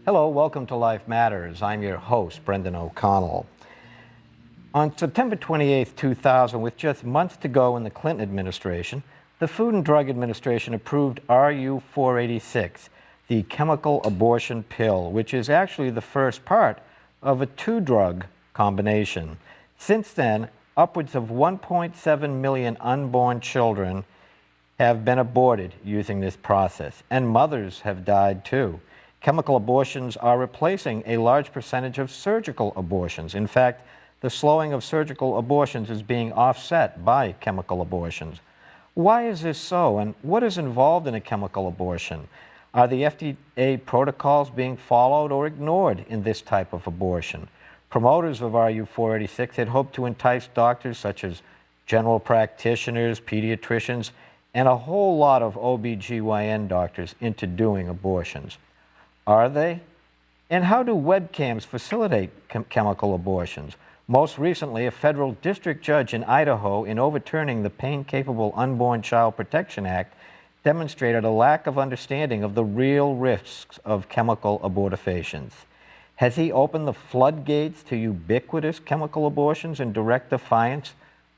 Hello, welcome to Life Matters. I'm your host, Brendan O'Connell. On September 28, 2000, with just months to go in the Clinton administration, the Food and Drug Administration approved RU-486, the chemical abortion pill, which is actually the first part of a two-drug combination. Since then, upwards of 1.7 million unborn children have been aborted using this process, and mothers have died too. Chemical abortions are replacing a large percentage of surgical abortions. In fact, the slowing of surgical abortions is being offset by chemical abortions. Why is this so, and what is involved in a chemical abortion? Are the FDA protocols being followed or ignored in this type of abortion? Promoters of RU-486 had hoped to entice doctors such as general practitioners, pediatricians, and a whole lot of OB/GYN doctors into doing abortions. Are they? And how do webcams facilitate chemical abortions? Most recently, a federal district judge in Idaho, in overturning the Pain-Capable Unborn Child Protection Act, demonstrated a lack of understanding of the real risks of chemical abortifacients. Has he opened the floodgates to ubiquitous chemical abortions in direct defiance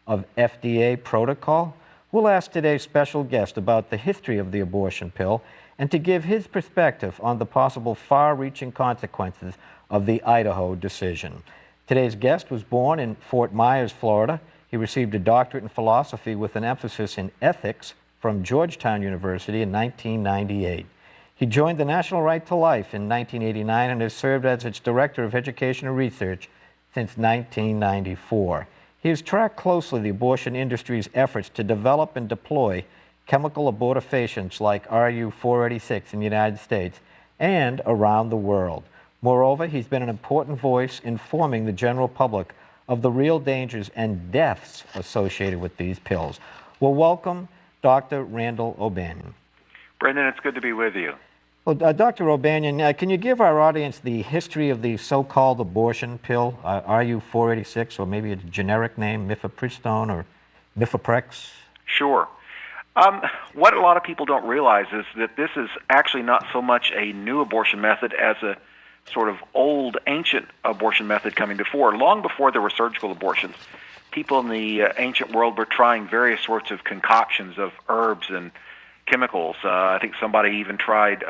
of FDA protocol? We'll ask today's special guest about the history of the abortion pill and to give his perspective on the possible far-reaching consequences of the Idaho decision. Today's guest was born in Fort Myers, Florida. He received a doctorate in philosophy with an emphasis in ethics from Georgetown University in 1998. He joined the National Right to Life in 1989 and has served as its Director of Education and Research since 1994. He has tracked closely the abortion industry's efforts to develop and deploy chemical abortifacients like RU-486 in the United States and around the world. Moreover, he's been an important voice informing the general public of the real dangers and deaths associated with these pills. Well, welcome, Dr. Randall O'Banion. Brendan, it's good to be with you. Well, Dr. O'Banion, can you give our audience the history of the so-called abortion pill, RU-486, or maybe a generic name, mifepristone or mifeprex? Sure. What a lot of people don't realize is that this is actually not so much a new abortion method as a sort of old, ancient abortion method coming before. Long before there were surgical abortions, people in the ancient world were trying various sorts of concoctions of herbs and chemicals. I think somebody even tried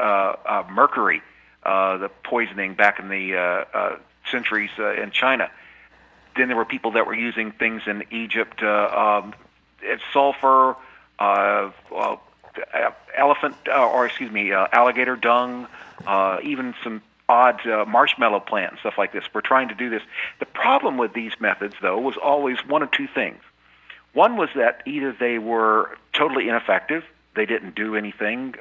mercury, the poisoning back in the centuries in China. Then there were people that were using things in Egypt, sulfur, alligator dung, even some odd marshmallow plant and stuff like this. We're trying to do this. The problem with these methods, though, was always one of two things. One was that either they were totally ineffective, they didn't do anything,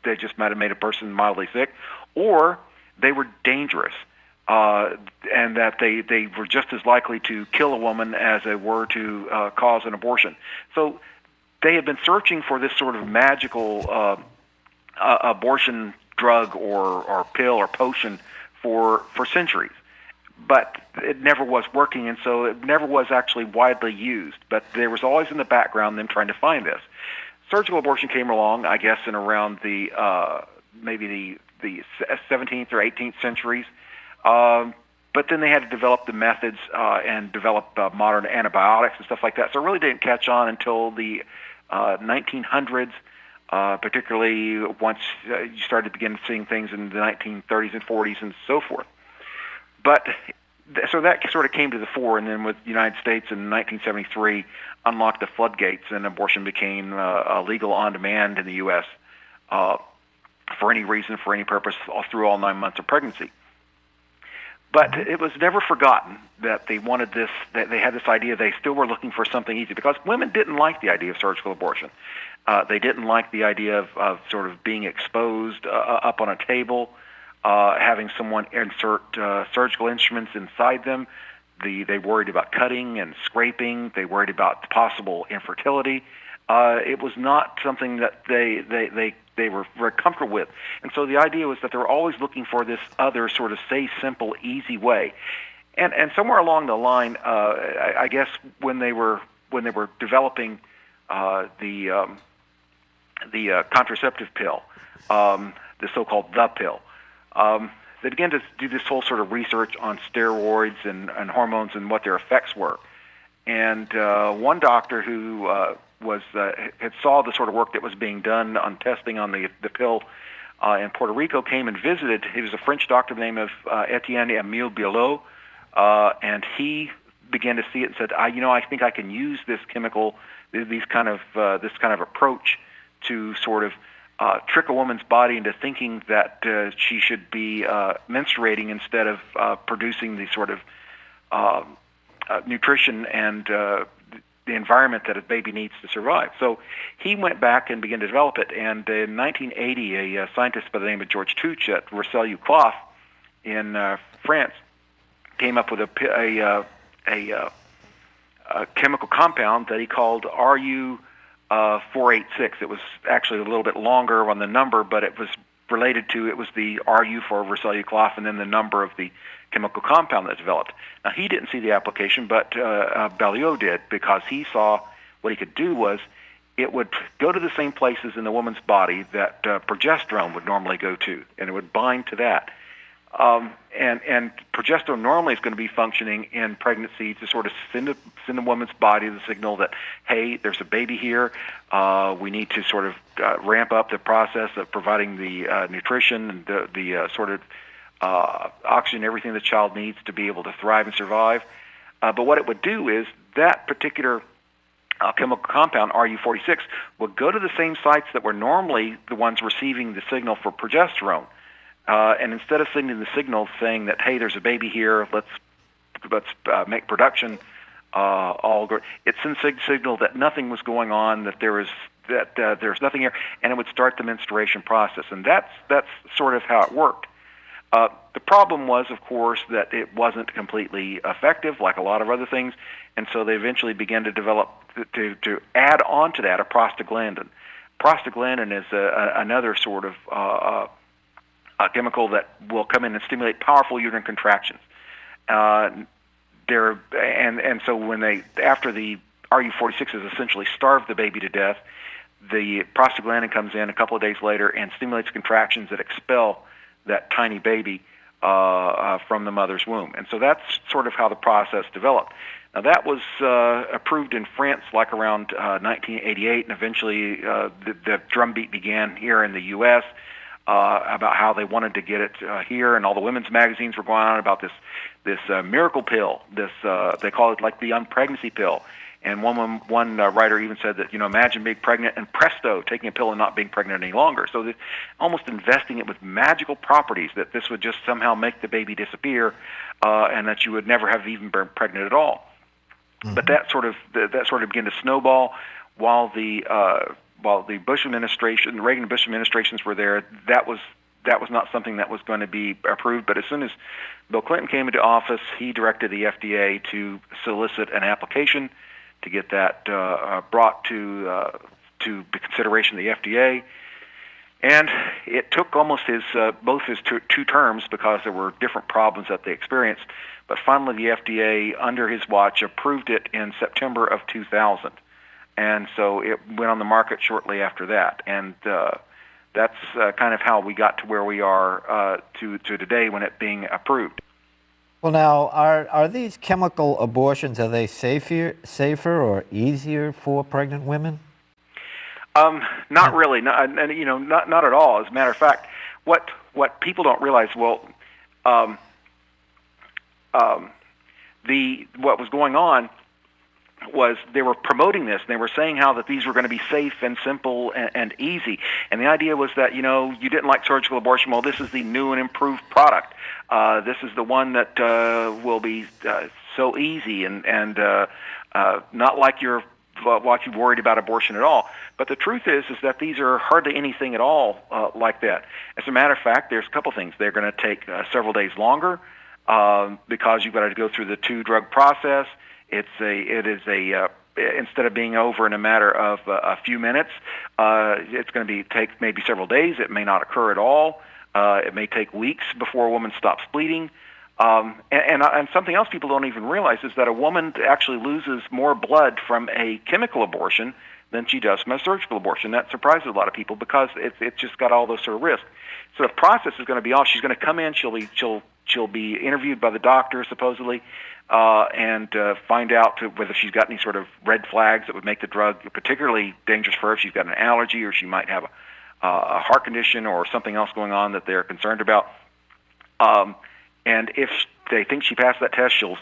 they just might have made a person mildly sick, or they were dangerous, and that they were just as likely to kill a woman as they were to cause an abortion. So they had been searching for this sort of magical abortion drug or pill or potion for centuries. But it never was working, and so it never was actually widely used. But there was always in the background them trying to find this. Surgical abortion came along, I guess, in around the maybe the 17th or 18th centuries. But then they had to develop the methods and develop modern antibiotics and stuff like that. So it really didn't catch on until the 1900s, particularly once you started to begin seeing things in the 1930s and 40s and so forth. But so that sort of came to the fore, and then with the United States in 1973 unlocked the floodgates, and abortion became legal on demand in the U.S. For any reason, for any purpose, through all 9 months of pregnancy. But it was never forgotten that they wanted this, that they had this idea. They still were looking for something easy because women didn't like the idea of surgical abortion. They didn't like the idea of sort of being exposed up on a table, having someone insert surgical instruments inside them. They worried about cutting and scraping. They worried about possible infertility. It was not something that they were very comfortable with. And so the idea was that they were always looking for this other sort of safe, simple, easy way. And somewhere along the line, I guess when they were developing the contraceptive pill, the so-called the pill, they began to do this whole sort of research on steroids and hormones and what their effects were. And one doctor who had saw the sort of work that was being done on testing on the pill in Puerto Rico came and visited. He was a French doctor by the name of Etienne Emile Bielot, and he began to see it and said, I think I can use this chemical, this kind of approach to sort of trick a woman's body into thinking that she should be menstruating instead of producing the sort of nutrition and the environment that a baby needs to survive. So he went back and began to develop it. And in 1980, a scientist by the name of George Touch at Rousseau-Cloth in France came up with a chemical compound that he called RU486. It was actually a little bit longer on the number, but it was related to, it was the RU for Rousseau-Cloth and then the number of the chemical compound that developed. Now, he didn't see the application, but Bielot did, because he saw what he could do was it would go to the same places in the woman's body that progesterone would normally go to, and it would bind to that. And progesterone normally is going to be functioning in pregnancy to sort of send a woman's body the signal that, hey, there's a baby here. We need to sort of ramp up the process of providing the nutrition and the sort of oxygen, everything the child needs to be able to thrive and survive. But what it would do is that particular chemical compound, RU46, would go to the same sites that were normally the ones receiving the signal for progesterone. And instead of sending the signal saying that, hey, there's a baby here, let's make production all go, it sends a signal that nothing was going on, that there's nothing here, and it would start the menstruation process. And that's sort of how it worked. The problem was, of course, that it wasn't completely effective, like a lot of other things, and so they eventually began to develop to add on to that a prostaglandin. Prostaglandin is another sort of a chemical that will come in and stimulate powerful uterine contractions. And so when after the RU46 has essentially starved the baby to death, the prostaglandin comes in a couple of days later and stimulates contractions that expel that tiny baby from the mother's womb. And so that's sort of how the process developed. Now, that was approved in France like around 1988, and eventually the drumbeat began here in the U.S. About how they wanted to get it here, and all the women's magazines were going on about this miracle pill. They call it like the unpregnancy pill. And one writer even said that, imagine being pregnant and presto, taking a pill and not being pregnant any longer. So almost investing it with magical properties, that this would just somehow make the baby disappear, and that you would never have even been pregnant at all. Mm-hmm. But that sort of began to snowball while the Bush administration, the Reagan and Bush administrations were there. That was not something that was going to be approved. But as soon as Bill Clinton came into office, he directed the FDA to solicit an application to get that brought to the consideration of the FDA. And it took almost both his two terms, because there were different problems that they experienced. But finally, the FDA, under his watch, approved it in September of 2000. And so it went on the market shortly after that. And that's kind of how we got to where we are to today, when it being approved. Well, now, are these chemical abortions, are they safer or easier for pregnant women? Not really. Not at all. As a matter of fact, what people don't realize, what was going on was they were promoting this, and they were saying how that these were going to be safe and simple and easy. And the idea was that, you didn't like surgical abortion. Well, this is the new and improved product. This is the one that will be so easy and not like what you've worried about abortion at all. But the truth is that these are hardly anything at all like that. As a matter of fact, there's a couple things. They're going to take several days longer because you've got to go through the 2-drug process. It is instead of being over in a matter of a few minutes, it's going to take maybe several days. It may not occur at all. It may take weeks before a woman stops bleeding. And something else people don't even realize is that a woman actually loses more blood from a chemical abortion than she does from a surgical abortion. That surprises a lot of people because it's just got all those sort of risks. So the process is going to be all. She's going to come in. She'll be interviewed by the doctor supposedly, and find out whether she's got any sort of red flags that would make the drug particularly dangerous for her. If she's got an allergy, or she might have a heart condition or something else going on that they're concerned about. And if they think she passed that test, she'll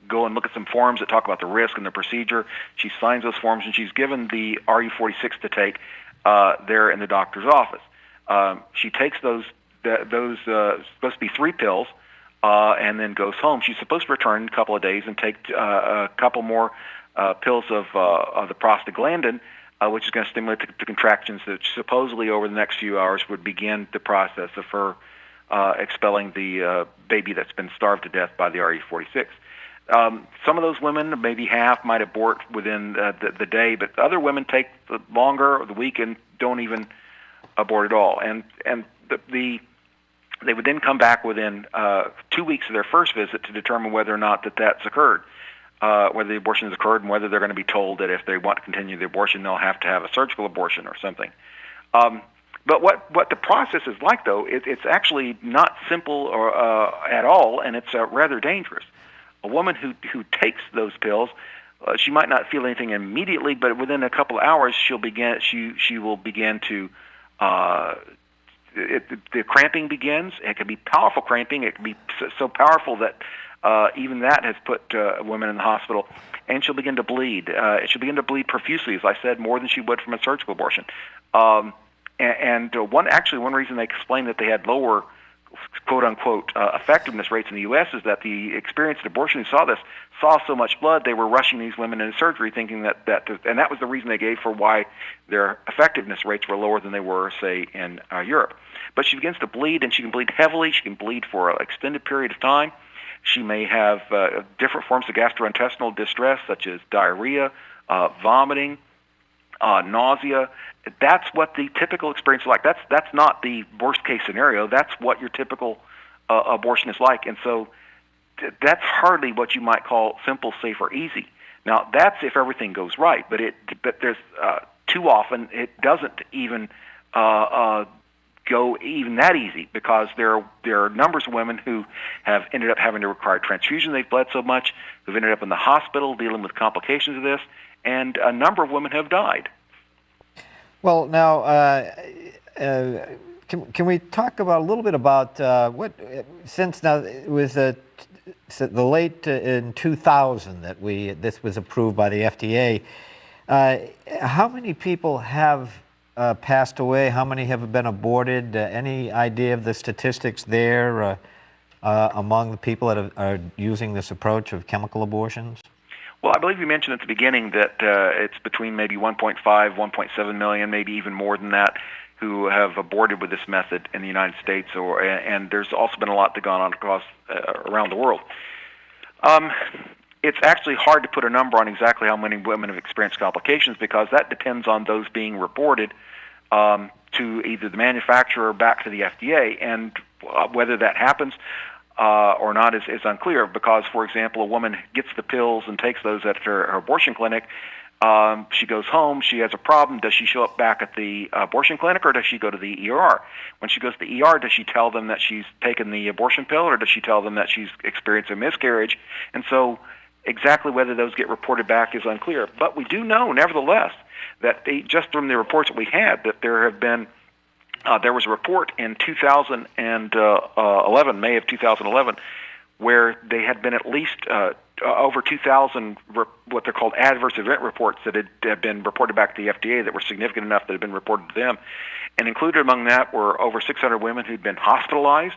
go and look at some forms that talk about the risk and the procedure. She signs those forms, and she's given the RU46 to take there in the doctor's office. She takes those supposed to be 3 pills, and then goes home. She's supposed to return in a couple of days and take a couple more pills of the prostaglandin, which is going to stimulate the contractions that supposedly over the next few hours would begin the process of her expelling the baby that's been starved to death by the RE46. Some of those women, maybe half, might abort within the day, but other women take longer, or the week, and don't even abort at all. And they would then come back within 2 weeks of their first visit to determine whether or not that's occurred, whether the abortion has occurred, and whether they're going to be told that if they want to continue the abortion, they'll have to have a surgical abortion or something. But what the process is like, though, it's actually not simple or at all, and it's rather dangerous. A woman who takes those pills, she might not feel anything immediately, but within a couple of hours, she will begin to the cramping begins. It can be powerful cramping. It can be so powerful that even that has put women in the hospital. And she'll begin to bleed. She'll begin to bleed profusely, as I said, more than she would from a surgical abortion. One reason they explained that they had lower, quote-unquote, effectiveness rates in the U.S. is that the experienced abortion who saw so much blood, they were rushing these women into surgery, thinking and that was the reason they gave for why their effectiveness rates were lower than they were, say, in Europe. But she begins to bleed, and she can bleed heavily. She can bleed for an extended period of time. She may have different forms of gastrointestinal distress, such as diarrhea, vomiting, nausea. That's what the typical experience is like. That's not the worst case scenario. That's what your typical abortion is like. And so that's hardly what you might call simple, safe, or easy. Now, that's if everything goes right, but there's too often it doesn't even go even that easy, because there are numbers of women who have ended up having to require transfusion. They've bled so much, who've ended up in the hospital dealing with complications of this, and a number of women have died. Well, now, can we talk about a little bit about since now it was the late in 2000 that this was approved by the FDA. How many people have passed away? How many have been aborted? Any idea of the statistics there among the people that are using this approach of chemical abortions? Well, I believe you mentioned at the beginning that it's between maybe 1.5, 1.7 million, maybe even more than that, who have aborted with this method in the United States, and there's also been a lot that gone on across around the world. It's actually hard to put a number on exactly how many women have experienced complications, because that depends on those being reported to either the manufacturer or back to the FDA, and whether that happens or not is unclear, because, for example, a woman gets the pills and takes those at her abortion clinic. She goes home, she has a problem. Does she show up back at the abortion clinic, or does she go to the ER? When she goes to the ER, does she tell them that she's taken the abortion pill, or does she tell them that she's experienced a miscarriage? And so exactly whether those get reported back is unclear. But we do know, nevertheless, that just from the reports that we had, that there have been there was a report in 2011, May of 2011, where they had been at least over 2,000 what they're called adverse event reports that had been reported back to the FDA that were significant enough that had been reported to them. And included among that were over 600 women who'd been hospitalized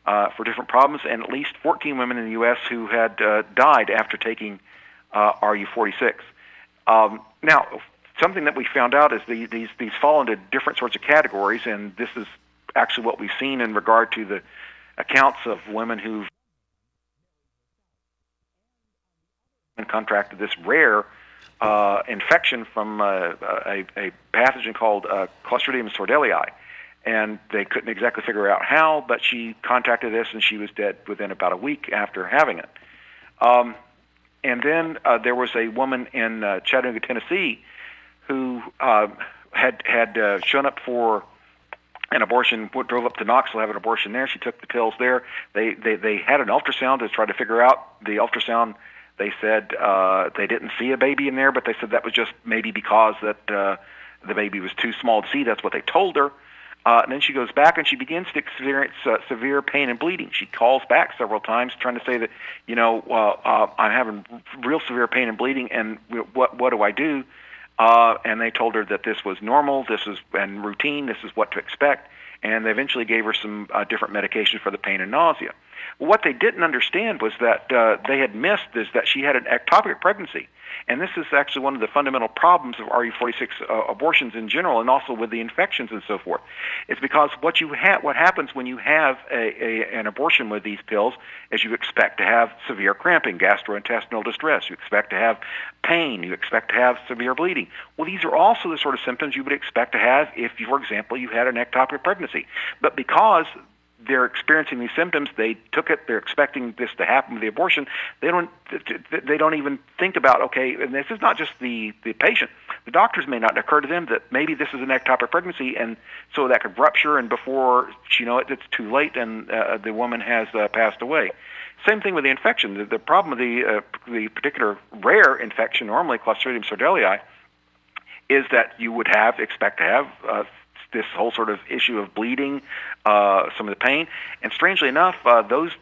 for different problems, and at least 14 women in the U.S. who had died after taking RU46. Now, something that we found out is these fall into different sorts of categories, and this is actually what we've seen in regard to the accounts of women who've contracted this rare infection from a pathogen called Clostridium sordelii. and they couldn't exactly figure out how, but she contacted us, and she was dead within about a week after having it. And then there was a woman in Chattanooga, Tennessee, who had shown up for an abortion, drove up to Knoxville to have an abortion there. She took the pills there. They had an ultrasound to try to figure out the ultrasound. They said they didn't see a baby in there, but they said that was just maybe because that the baby was too small to see. That's what they told her. And then she goes back and she begins to experience severe pain and bleeding. She calls back several times trying to say that, I'm having real severe pain and bleeding, and what do I do? And they told her that this was normal, and routine, this is what to expect. And they eventually gave her some different medications for the pain and nausea. Well, what they didn't understand was that they had missed is that she had an ectopic pregnancy. And this is actually one of the fundamental problems of RU46 abortions in general, and also with the infections and so forth. It's because what happens when you have an abortion with these pills is you expect to have severe cramping, gastrointestinal distress. You expect to have pain. You expect to have severe bleeding. Well, these are also the sort of symptoms you would expect to have if, for example, you had an ectopic pregnancy. But because they're experiencing these symptoms, they took it, they're expecting this to happen with the abortion, they don't even think about, okay, and this is not just the patient. The doctors may not occur to them that maybe this is an ectopic pregnancy, and so that could rupture, and before you know it, it's too late, and the woman has passed away. Same thing with the infection. The problem with the particular rare infection, normally Clostridium sordelii, is that you would expect to have this whole sort of issue of bleeding, some of the pain, and strangely enough,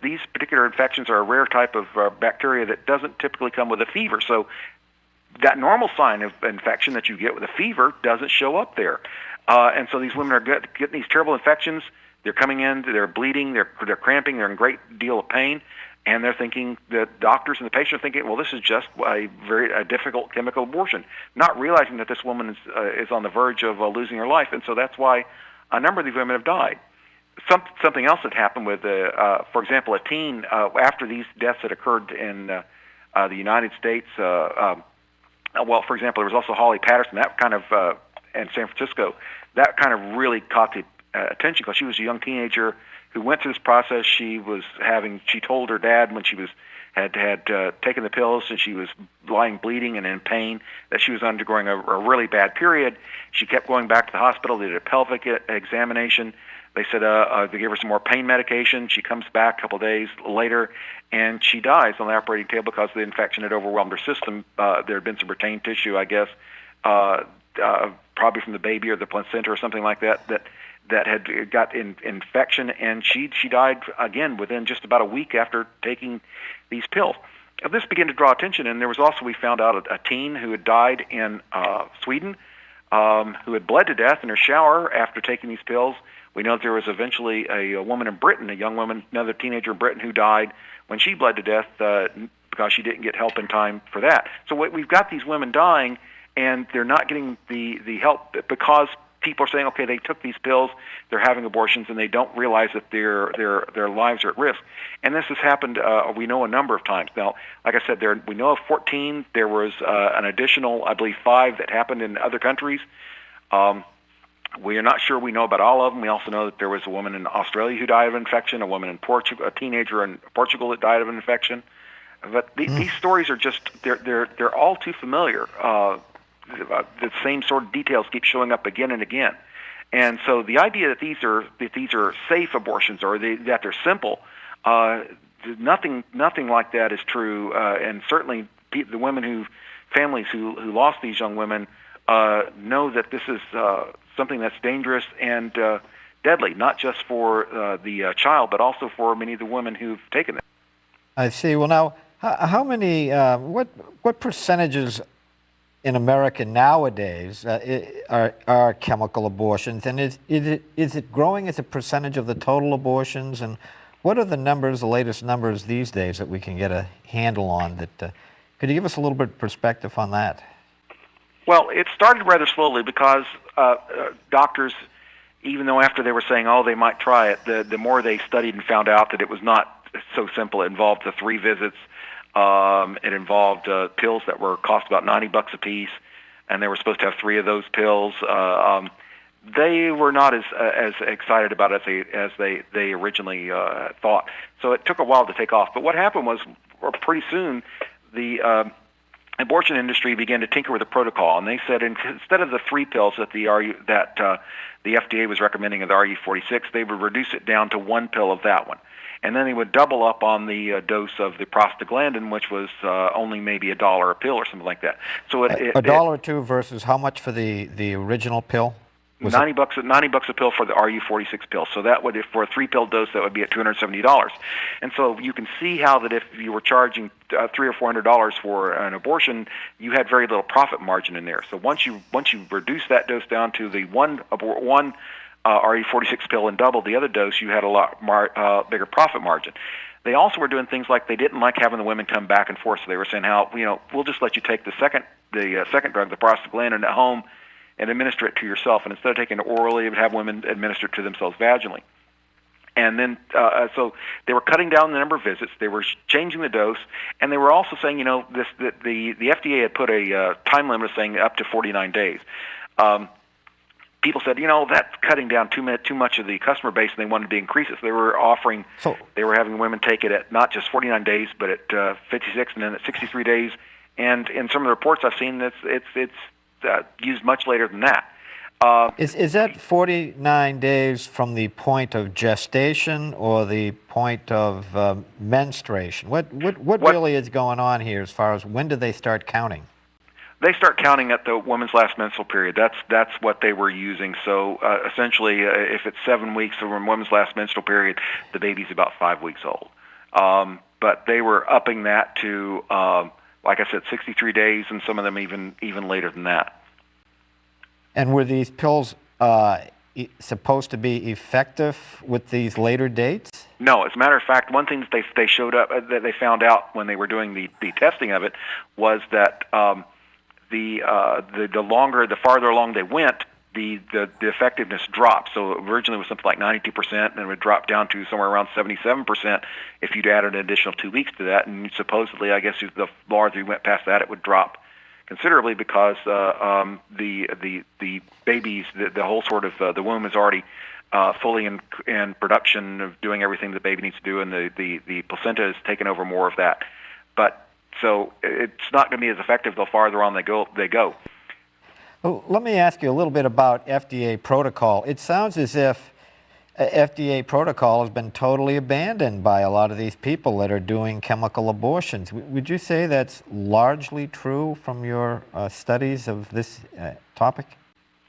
these particular infections are a rare type of bacteria that doesn't typically come with a fever. So that normal sign of infection that you get with a fever doesn't show up there, and so these women are getting these terrible infections. They're coming in, they're bleeding, they're cramping, they're in a great deal of pain. And they're thinking, the doctors and the patient are thinking, well, this is just a very difficult chemical abortion, not realizing that this woman is on the verge of losing her life. And so that's why a number of these women have died. Something else that happened with, for example, a teen, after these deaths had occurred in the United States, well, for example, there was also Holly Patterson, that kind of, in San Francisco, that kind of really caught the attention because she was a young teenager who went through this process. She told her dad when she had taken the pills and she was lying bleeding and in pain that she was undergoing a really bad period. She kept going back to the hospital. They did a pelvic examination. They said they gave her some more pain medication. She comes back a couple of days later, and she dies on the operating table because the infection had overwhelmed her system. There had been some retained tissue, I guess, probably from the baby or the placenta or something like that had got infection, and she died again within just about a week after taking these pills. This began to draw attention, and there was also, we found out, a teen who had died in Sweden, who had bled to death in her shower after taking these pills. We know that there was eventually a woman in Britain, a young woman, another teenager in Britain, who died when she bled to death because she didn't get help in time for that. So we've got these women dying, and they're not getting the help because people are saying, okay, they took these pills, they're having abortions, and they don't realize that their lives are at risk. And this has happened, we know, a number of times. Now, like I said, we know of 14. There was an additional, I believe, 5 that happened in other countries. We are not sure we know about all of them. We also know that there was a woman in Australia who died of infection, a woman in Portugal, a teenager in Portugal that died of an infection. But these stories are just, they're all too familiar. The same sort of details keep showing up again and again, and so the idea that these are safe abortions or that they're simple, nothing like that is true. And certainly the families who lost these young women know that this is something that's dangerous and deadly, not just for the child, but also for many of the women who've taken it. I see. Well, now, how many? What percentages in America nowadays are chemical abortions, and is it growing as a percentage of the total abortions? And what are the latest numbers these days that we can get a handle on? Could you give us a little bit of perspective on that? Well, it started rather slowly because doctors, even though after they were saying, oh, they might try it, the more they studied and found out that it was not so simple. It involved the 3 visits. It involved pills that cost about $90 a piece, and they were supposed to have 3 of those pills. they were not as excited about it as they originally thought. So it took a while to take off. But what happened was, pretty soon, the abortion industry began to tinker with the protocol, and they said instead of the 3 pills that the FDA was recommending of the RU46, they would reduce it down to 1 pill of that one. And then they would double up on the dose of the prostaglandin, which was only maybe $1 a pill or something like that. So a dollar or two versus how much for the original pill? Was $90 a pill for the RU46 pill. So that would, if for a 3-pill dose, that would be at $270. And so you can see how that if you were charging $300 or $400 for an abortion, you had very little profit margin in there. So once you reduce that dose down to the one RU46 pill and double the other dose, you had a lot bigger profit margin. They also were doing things like they didn't like having the women come back and forth. So they were saying how, we'll just let you take the second drug, the prostaglandin, at home and administer it to yourself. And instead of taking it orally, it would have women administer it to themselves vaginally. And then, so they were cutting down the number of visits. They were changing the dose, and they were also saying, the FDA had put a time limit saying up to 49 days. People said, that's cutting down too much of the customer base, and they wanted to increase it. So they were having women take it at not just 49 days, but at 56, and then at 63 days. And in some of the reports I've seen, it's used much later than that. Is that 49 days from the point of gestation or the point of menstruation? What really is going on here as far as when do they start counting? They start counting at the woman's last menstrual period. That's what they were using. So essentially, if it's 7 weeks from a woman's last menstrual period, the baby's about 5 weeks old. But they were upping that to, like I said, 63 days, and some of them even later than that. And were these pills supposed to be effective with these later dates? No. As a matter of fact, one thing that they showed up that they found out when they were doing the testing of it was that the farther along they went, the effectiveness dropped. So originally it was something like 92%, and it would drop down to somewhere around 77% if you'd added an additional 2 weeks to that. And supposedly, I guess the farther you went past that, it would drop considerably because the babies, the whole sort of the womb is already fully in production of doing everything the baby needs to do, and the placenta has taken over more of that. But so it's not going to be as effective the farther on they go. Well, let me ask you a little bit about FDA protocol. It sounds as if FDA protocol has been totally abandoned by a lot of these people that are doing chemical abortions. Would you say that's largely true from your studies of this topic?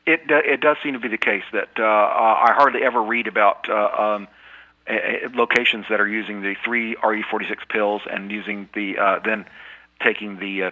It does seem to be the case that I hardly ever read about locations that are using the 3 RU46 pills and using then taking the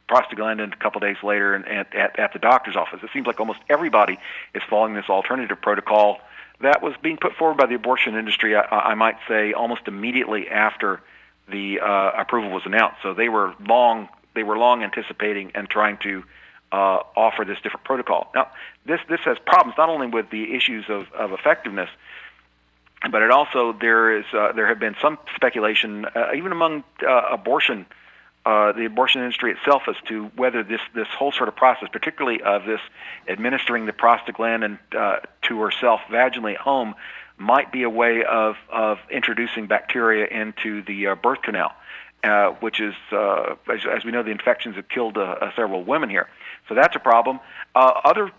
prostaglandin a couple days later at the doctor's office. It seems like almost everybody is following this alternative protocol that was being put forward by the abortion industry, I might say, almost immediately after the approval was announced. So they were long anticipating and trying to offer this different protocol. Now, this has problems not only with the issues of effectiveness, but it also there have been some speculation even among the abortion industry itself as to whether this whole sort of process, particularly of this administering the prostaglandin to herself vaginally at home, might be a way of introducing bacteria into the birth canal, which is, as we know, the infections have killed several women here. So that's a problem. Other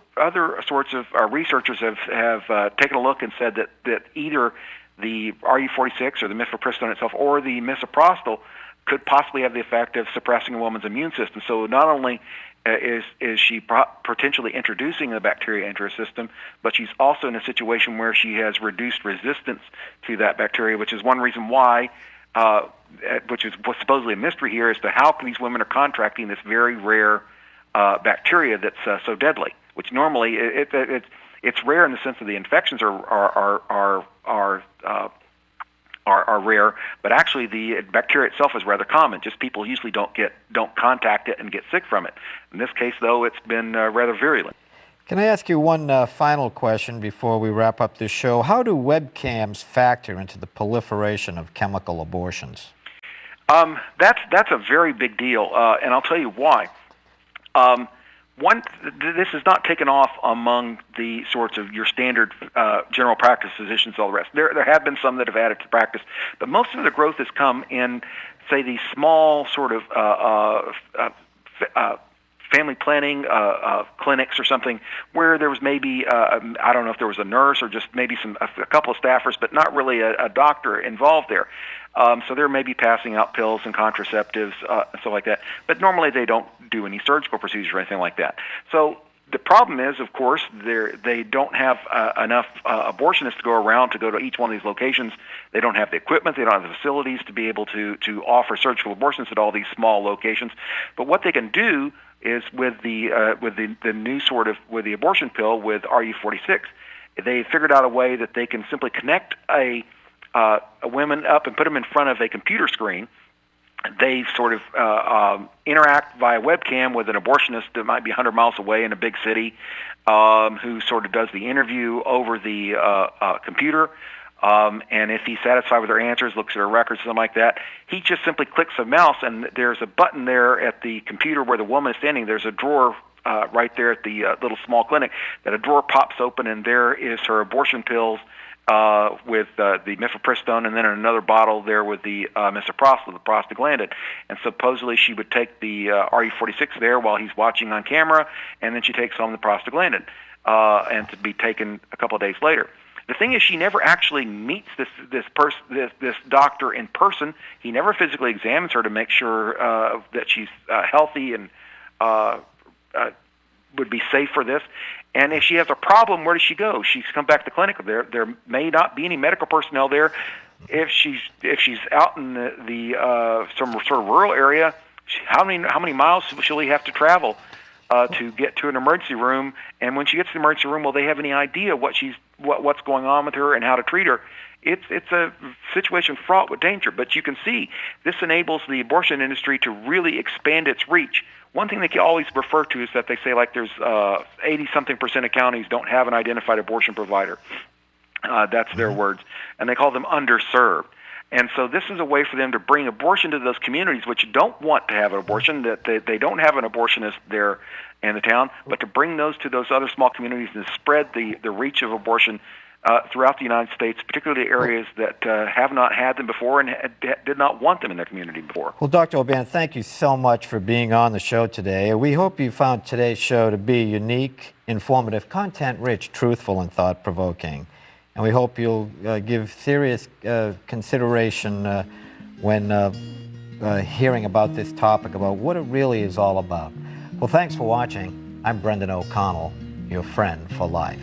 sorts of researchers have taken a look and said that either the RU46 or the mifepristone itself or the misoprostol could possibly have the effect of suppressing a woman's immune system. So not only is she potentially introducing the bacteria into her system, but she's also in a situation where she has reduced resistance to that bacteria, which is one reason why, which is supposedly a mystery here, as to how these women are contracting this very rare bacteria that's so deadly. Which normally it's rare in the sense that the infections are rare, but actually the bacteria itself is rather common. Just people usually don't contact it and get sick from it. In this case, though, it's been rather virulent. Can I ask you one final question before we wrap up this show? How do webcams factor into the proliferation of chemical abortions? That's a very big deal, and I'll tell you why. this is not taken off among the sorts of your standard general practice physicians, all the rest. There have been some that have added to practice, but most of the growth has come in, say, these small sort of family planning clinics or something, where there was maybe I don't know if there was a nurse or just maybe a couple of staffers, but not really a doctor involved there. So they're maybe passing out pills and contraceptives and stuff like that. But normally they don't do any surgical procedures or anything like that. So the problem is, of course, they don't have enough abortionists to go around to go to each one of these locations. They don't have the equipment. They don't have the facilities to be able to offer surgical abortions at all these small locations. But what they can do is with the new sort of with the abortion pill with RU46, they figured out a way that they can simply connect a women up and put them in front of a computer screen. They sort of interact via webcam with an abortionist that might be 100 miles away in a big city, who sort of does the interview over the computer. And if he's satisfied with their answers, looks at her records, something like that, he just simply clicks a mouse, and there's a button there at the computer where the woman is standing. There's a drawer right there at the little small clinic that a drawer pops open, and there is her abortion pills with the mifepristone, and then another bottle there with the misoprostol, the prostaglandin. And supposedly she would take the RU46 there while he's watching on camera, and then she takes home the prostaglandin, and to be taken a couple of days later. The thing is, she never actually meets this doctor in person. He never physically examines her to make sure that she's healthy and would be safe for this. And if she has a problem, where does she go? She's come back to the clinic. There may not be any medical personnel there. If she's out in the some sort of rural area, how many miles will she have to travel to get to an emergency room? And when she gets to the emergency room, will they have any idea what's going on with her and how to treat her? It's a situation fraught with danger. But you can see this enables the abortion industry to really expand its reach. One thing they can always refer to is that they say, like, there's 80-something% of counties don't have an identified abortion provider. That's their words. And they call them underserved. And so this is a way for them to bring abortion to those communities which don't want to have an abortion, that they don't have an abortionist there in the town, but to bring those to those other small communities and spread the reach of abortion throughout the United States, particularly areas that have not had them before and did not want them in their community before. Well, Dr. O'Bannon, thank you so much for being on the show today. We hope you found today's show to be unique, informative, content-rich, truthful, and thought-provoking. And we hope you'll give serious consideration when hearing about this topic, about what it really is all about. Well, thanks for watching. I'm Brendan O'Connell, your friend for life.